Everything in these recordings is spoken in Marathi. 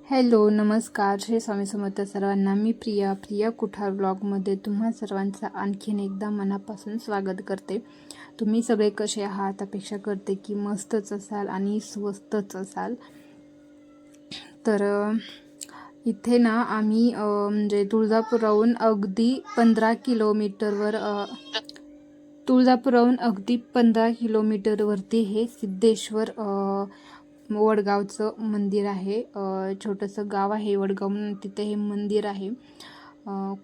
हॅलो, नमस्कार. श्री स्वामी समर्थ सर्वांना. मी प्रिया कुठार ब्लॉगमध्ये तुम्हा सर्वांचं आणखीन एकदा मनापासून स्वागत करते. तुम्ही सगळे कसे आहात? अपेक्षा करते की मस्तच असाल आणि स्वस्तच असाल. तर इथे ना आम्ही म्हणजे तुळजापुराहून अगदी 15 किलोमीटरवरती हे सिद्धेश्वर वडगावचं मंदिर आहे. छोटंसं गाव आहे वडगाव म्हणून, तिथे हे मंदिर आहे.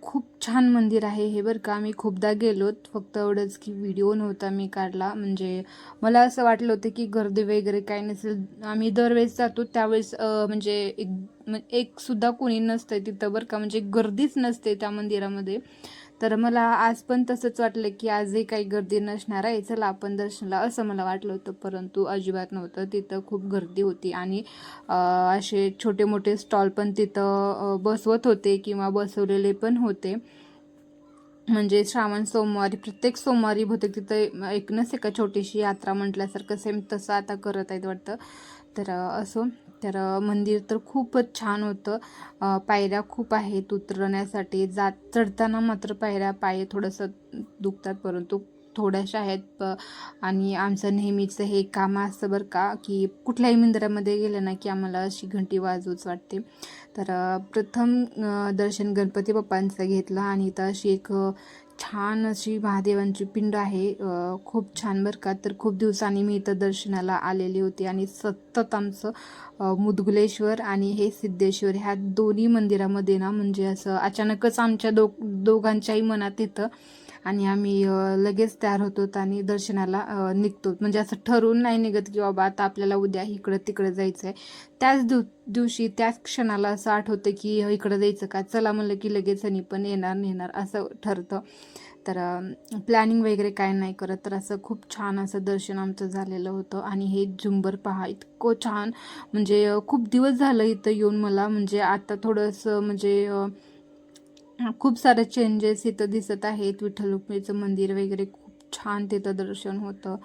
खूप छान मंदिर आहे हे बरं का. मी खूपदा गेलोत, फक्त एवढंच की व्हिडिओ नव्हता मी काढला. म्हणजे मला असं वाटलं होतं की गर्दी वगैरे काही नसेल. आम्ही दरवेळेस जातो त्यावेळेस म्हणजे एक सुद्धा कोणी नसतं तिथं बरं का. म्हणजे गर्दीच नसते त्या मंदिरामध्ये. तर मला आज पण तसंच वाटलं की आजही काही गर्दी नसणार आहे, चला आपण दर्शनाला, असं मला वाटलं होतं. परंतु अजिबात नव्हतं, तिथं खूप गर्दी होती. आणि असे छोटे मोठे स्टॉल पण तिथं बसवत होते किंवा बसवलेले पण होते. म्हणजे श्रावण सोमवारी, प्रत्येक सोमवारी बहुतेक तिथं एक नसे का छोटीशी यात्रा म्हटल्यासारखं सेम तसं आता करत आहेत वाटतं. तर असो. तर मंदिर तर खूपच छान होतं. पायऱ्या खूप आहेत उतरण्यासाठी. चढताना मात्र पाय थोडंसं दुखतात, परंतु थोड्याशा आहेत. आणि आमचं नेहमीचं हे काम असतं बरं का, की कुठल्याही मंदिरामध्ये गेलं ना की आम्हाला अशी घंटी वाजवूच वाटते. तर प्रथम दर्शन गणपती बाप्पांचं घेतलं आणि इथं अशी एक छान अशी महादेवांची पिंड आहे. खूप छान बरं का. तर खूप दिवसांनी मी इथं दर्शनाला आलेली होती आणि सतत आमचं मुदगुलेश्वर आणि हे सिद्धेश्वर ह्या दोन्ही मंदिरामध्ये ना, म्हणजे असं अचानकच आमच्या दोघांच्याही मनात येतं आणि आम्ही लगेच तयार होतो आणि दर्शनाला निघतो. म्हणजे असं ठरवून नाही निघत की बाबा आता आपल्याला उद्या इकडं तिकडं जायचं आहे. त्याच दिवशी त्याच क्षणाला असं आठवतं की इकडं जायचं का, चला म्हणलं की लगेच आणि पण नेणार असं ठरतं. तर प्लॅनिंग वगैरे काय नाही करत. तर असं खूप छान असं दर्शन आमचं झालेलं होतं. आणि हे झुंबर पहा, इतकं छान. म्हणजे खूप दिवस झालं इथं येऊन मला. म्हणजे आता थोडंसं म्हणजे खूप सारे चेंजेस इथं दिसत आहेत. विठ्ठल रुक्मिणीचं मंदिर वगैरे खूप छान तिथं दर्शन होतं.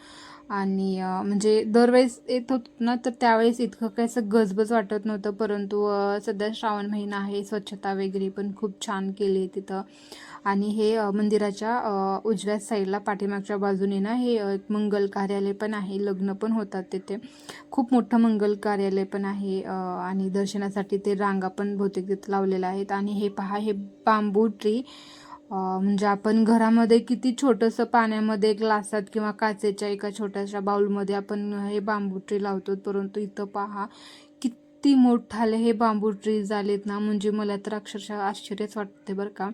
आणि म्हणजे दरवेळेस येत होत ना, तर त्यावेळेस इतकं काही असं गजबज वाटत नव्हतं. परंतु सध्या श्रावण महिना आहे, स्वच्छता वगैरे पण खूप छान केली आहे तिथं. आणि हे मंदिराच्या उजव्या साईडला पाठीमागच्या बाजूने ना हे एक मंगल कार्यालय पण आहे. लग्न पण होतात तिथे. खूप मोठं मंगल कार्यालय पण आहे. आणि दर्शनासाठी ते रांगा पण बहुतेक तिथे लावलेल्या आहेत. आणि हे पहा, हे बांबू ट्री, म्हणजे आपण घरामध्ये किती छोटंसं पाण्यामध्ये ग्लासात किंवा काचेच्या एका छोट्याशा बाउलमध्ये आपण हे बांबू ट्री लावतो, परंतु इथं पहा किती मोठाले हे बांबू ट्री झालेत ना. म्हणजे मला तर अक्षरशः आश्चर्यच वाटते बरं का.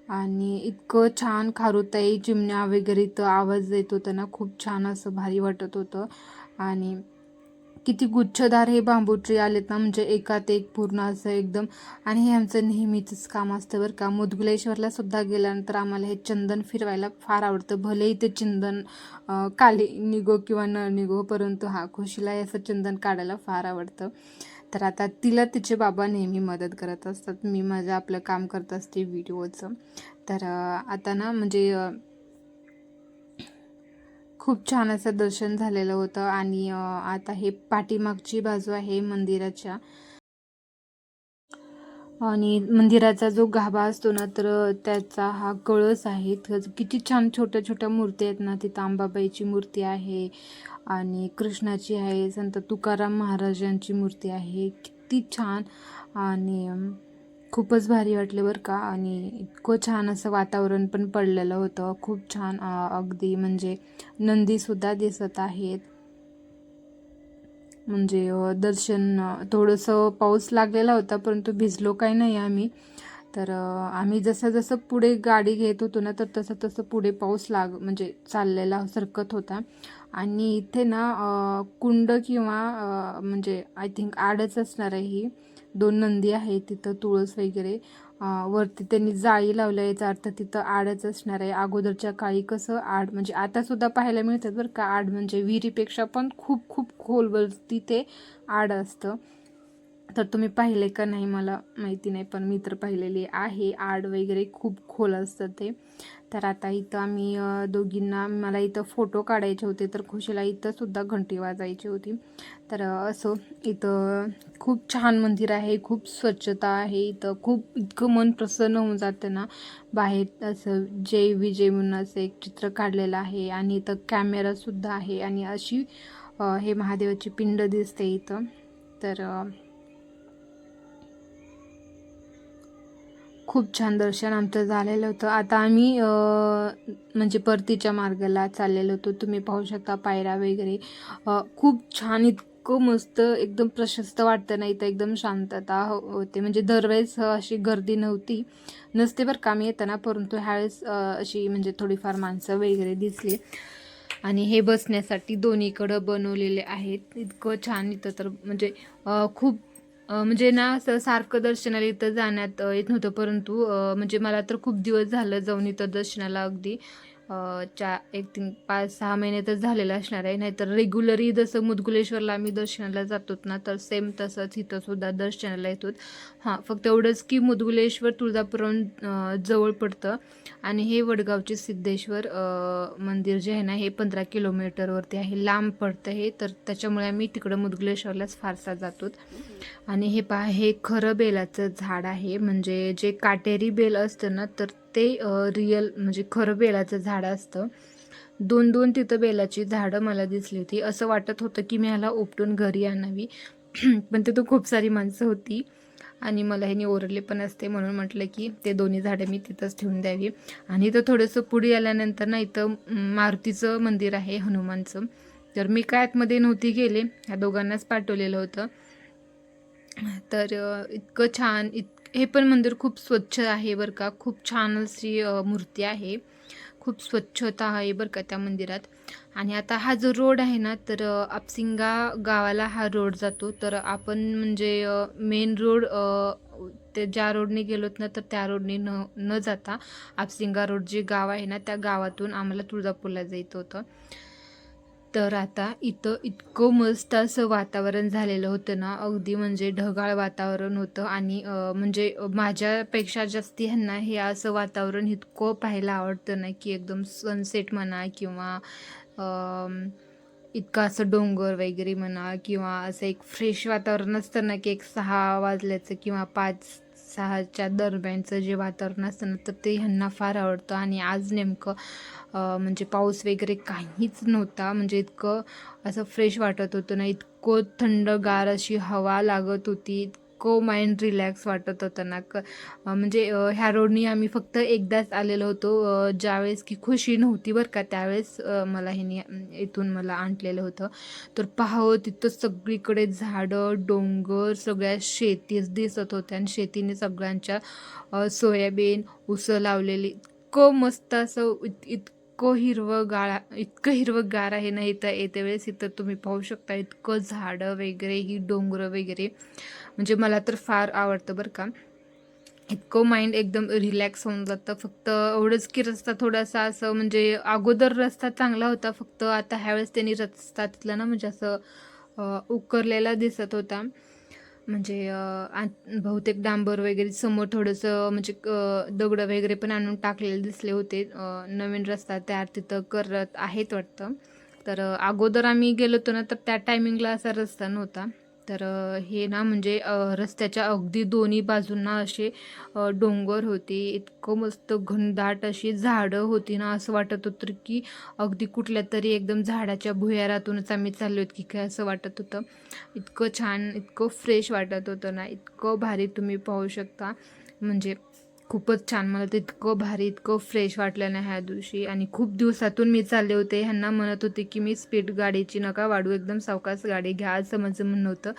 आणि इतकं छान खारुताई चिमण्या वगैरे इथं आवाज येत होता ना, खूप छान असं भारी वाटत होतं. आणि किती गुच्छदार हे बांबू ट्री आलेत ना, म्हणजे एकात एक पूर्ण असं एकदम. आणि हे आमचं नेहमीचंच काम असतं बरं का. मुदगुलेश्वरला सुद्धा गेल्यानंतर आम्हाला हे चंदन फिरवायला फार आवडतं. भलेही ते चंदन काली निघो किंवा न निघो, परंतु खुशीला असं चंदन काढायला फार आवडतं. तर आता तिला तिचे बाबा नेहमी मदत करत असतात, मी माझं आपलं काम करत असते व्हिडिओचं. तर आता ना म्हणजे खूप छान असं दर्शन झालेलं होतं. आणि आता हे पाठीमागची बाजू आहे मंदिराच्या. आणि मंदिराचा जो गाभा असतो ना, तर त्याचा हा कळस आहे. किती छान छोट्या छोट्या मूर्ती आहेत ना. तिथं अंबाबाईची मूर्ती आहे आणि कृष्णाची आहे, संत तुकाराम महाराजांची मूर्ती आहे. किती छान. आणि खूपच भारी वाटले बरं का. आणि इतकं छान असं वातावरण पण पडलेलं होतं. खूप छान. अगदी म्हणजे नंदीसुद्धा दिसत आहेत. म्हणजे दर्शन थोडंसं पाऊस लागलेला होता, परंतु भिजलो काही नाही आम्ही. तर आम्ही जसं जसं पुढे गाडी घेत होतो ना, तर तसं तसं पुढे पाऊस म्हणजे चाललेला सरकत होता. आणि इथे ना कुंड किंवा म्हणजे आय थिंक आडच असणार आहे ही. 2 नंदी आहेत तिथं, तुळस वगैरे. वरती त्यांनी जाळी लावल्या, याचा अर्थ तिथं आडच असणार आहे. अगोदरच्या काळी कसं आड, म्हणजे आता सुद्धा पाहायला मिळतात बरं का आड, म्हणजे विहिरीपेक्षा पण खूप खूप खोलवरती ते आड असतं. तर तुम्ही पाहिले का नाही मला माहिती नाही, पण मी तर पाहिलेली आहे. आड वगैरे खूप खोल असतं ते. तर आता इथं आम्ही दोघींना, मला इथं फोटो काढायचे होते, तर खुशीला इथं सुद्धा घंटी वाजायची होती. तर असं इथं खूप छान मंदिर आहे, खूप स्वच्छता आहे इथं, खूप इतकं मन प्रसन्न होऊन जातं ना. बाहेर असं जय विजय म्हणून असं एक चित्र काढलेलं आहे आणि इथं कॅमेरासुद्धा आहे आणि अशी हे महादेवाची पिंड दिसते इथं. तर खूप छान दर्शन आमचं झालेलं होतं. आता आम्ही म्हणजे परतीच्या मार्गाला चाललेलो होतो. तुम्ही पाहू शकता पायऱ्या वगैरे खूप छान, इतकं मस्त, एकदम प्रशस्त वाटतं ना इथं, एकदम शांतता होते. म्हणजे दरवेळेस अशी गर्दी नसते बरं का आम्ही येताना, परंतु ह्यावेळेस अशी म्हणजे थोडीफार माणसं वगैरे दिसली. आणि हे बसण्यासाठी दोन्हीकडं बनवलेले आहेत. इतकं छान इथं तर म्हणजे खूप म्हणजे ना असं सारखं दर्शनाला इथं जाण्यात येत नव्हतं, परंतु म्हणजे मला तर खूप दिवस झालं जाऊन इथं दर्शनाला, अगदी 5-6 महिने तर झालेलं असणार आहे. नाहीतर रेग्युलरी जसं मुदगुलेश्वरला आम्ही दर्शनाला जातो ना, तर सेम तसंच इथं सुद्धा दर्शनाला येतो. हां, फक्त एवढंच की मुदगुलेश्वर तुळजापुरहून जवळ पडतं आणि हे वडगावचे सिद्धेश्वर मंदिर जे आहे ना, हे 15 किलोमीटरवरती आहे, लांब पडतं हे. तर त्याच्यामुळे आम्ही तिकडं मुदगुलेश्वरलाच फारसा जातो. आणि हे पहा, हे खरं बेलाचं झाड आहे. म्हणजे जे काटेरी बेल असतं ना, तर ते रिअल म्हणजे खरं बेलाचं झाड असतं. 2-2 तिथं बेलाची झाडं मला दिसली होती. असं वाटत होतं की मी ह्याला उपटून घरी आणावी. पण तिथं खूप सारी माणसं होती आणि मला ह्यानी ओरडले पण असते, म्हणून म्हटलं की ते दोन्ही झाडं मी तिथंच ठेवून द्यावी. आणि इथं थोडंसं पुढे आल्यानंतर ना, इथं मारुतीचं मंदिर आहे, हनुमानचं. तर मी काय आतमध्ये नव्हती गेले, ह्या दोघांनाच पाठवलेलं होतं. तर इतकं छान, हे पण मंदिर खूप स्वच्छ आहे बरं का. खूप छान अशी मूर्ती आहे, खूप स्वच्छता आहे बरं का त्या मंदिरात. आणि आता हा जो रोड आहे ना, तर आपसिंगा गावाला हा रोड जातो. तर आपण म्हणजे मेन रोड ते ज्या रोडने गेलोत ना, तर त्या रोडने न न जाता आपसिंगा रोड जे गाव आहे ना, त्या गावातून आम्हाला तुळजापूरला जायचं होतं. तर आता इथं इतकं मस्त असं वातावरण झालेलं होतं ना, अगदी म्हणजे ढगाळ वातावरण होतं. आणि म्हणजे माझ्यापेक्षा जास्ती ह्यांना हे असं वातावरण इतकं पाहायला आवडतं ना, की एकदम सनसेट म्हणा किंवा इतकं असं डोंगर वगैरे म्हणा, किंवा असं एक फ्रेश वातावरण असतं ना, की एक 6 वाजल्याचं किंवा 5-6च्या दरम्यानचं जे वातावरण असतं ना, तर ते ह्यांना फार आवडतं. आणि आज नेमकं म्हणजे पाऊस वगैरे काहीच नव्हता. म्हणजे इतकं असं फ्रेश वाटत होतं ना, इतकं थंडगार अशी हवा लागत होती, इतकं माइंड रिलॅक्स वाटत होतं ना. म्हणजे ह्या रोडनी आम्ही फक्त एकदाच आलेलो होतो, ज्यावेळेस की खुशी नव्हती बरं का, त्यावेळेस मला ह्यानी इथून मला आणलेलं होतं. तर पाहावं, तिथं सगळीकडे झाडं, डोंगर, सगळ्या शेतीच दिसत होत्या आणि शेतीने सगळ्यांच्या सोयाबीन, ऊसं लावलेली. इतकं मस्त असं इतकं हिरवंगार आहे ना इथं. येत्या वेळेस इथं तुम्ही पाहू शकता, इतकं झाडं वगैरे, ही डोंगरं वगैरे, म्हणजे मला तर फार आवडतं बरं का. इतकं माइंड एकदम रिलॅक्स होऊन जातं. फक्त एवढंच की रस्ता थोडासा असं, म्हणजे अगोदर रस्ता चांगला होता, फक्त आता ह्यावेळेस त्यांनी रस्ता तिथला ना, म्हणजे असं उकरलेला दिसत होता. म्हणजे बहुतेक डांबर वगैरे समोर थोडंसं म्हणजे दगडं वगैरे पण आणून टाकलेले दिसले होते. नवीन रस्ता तयार तिथं करत आहेत वाटतं. तर अगोदर आम्ही गेलो होतो ना, तर त्या टायमिंगला असा रस्ता नव्हता. तर हे ना, म्हणजे रस्त्याच्या अगदी दोन्ही बाजूंना असे डोंगर होते. इतकं मस्त घनदाट अशी झाडं होती ना, असं वाटत होतं की अगदी कुठल्या तरी एकदम झाडाच्या भुयारातूनच आम्ही चाललो की काय, असं वाटत होतं. इतकं छान, इतकं फ्रेश वाटत होतं ना, इतकं भारी, तुम्ही पाहू शकता. म्हणजे खूपच छान, मला तर इतकं भारी, इतकं फ्रेश वाटलं ना ह्या दिवशी. आणि खूप दिवसातून मी चालले होते. ह्यांना म्हणत होते की मी स्पीड गाडीची नका वाढू, एकदम सावकाश गाडी घ्या, असं माझं म्हणणं होतं.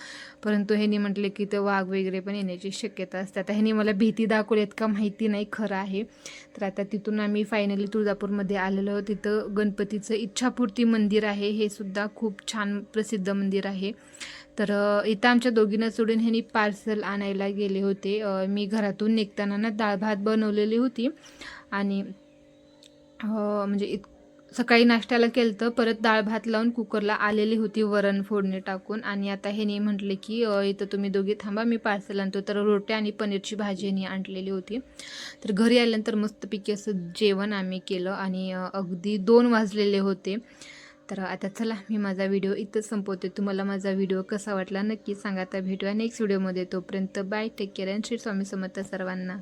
परंतु ह्यांनी म्हटले की ते वाघ वगैरे पण येण्याची शक्यता असते. आता ह्यांनी मला भीती दाखवलीत का माहिती नाही, खरं आहे. तर आता तिथून आम्ही फायनली तुळजापूरमध्ये आलेलो. तिथं गणपतीचं इच्छापूर्ती मंदिर आहे, हे सुद्धा खूप छान प्रसिद्ध मंदिर आहे. तर इथं आमच्या दोघींना सोडून ह्यांनी पार्सल आणायला गेले होते. मी घरातून निघताना ना डाळ भात बनवलेली होती आणि म्हणजे सकाळी नाश्त्याला केलं तर परत डाळ भात लावून कुकरला आलेली होती, वरण फोडणी टाकून. आणि आता ह्यानी म्हटले की इथं तुम्ही दोघी थांबा, मी पार्सल आणतो. तर रोट्या आणि पनीरची भाजी ह्यांनी आणलेली होती. तर घरी आल्यानंतर मस्तपैकी असं जेवण आम्ही केलं आणि अगदी 2 वाजलेले होते. तर आता चला मी माझा व्हिडिओ इथंच संपवते. तुम्हाला माझा व्हिडिओ कसा वाटला नक्की सांगा. तर भेटूया नेक्स्ट व्हिडिओमध्ये. तोपर्यंत bye, take care and Shri Swami Samarth सर्वांना.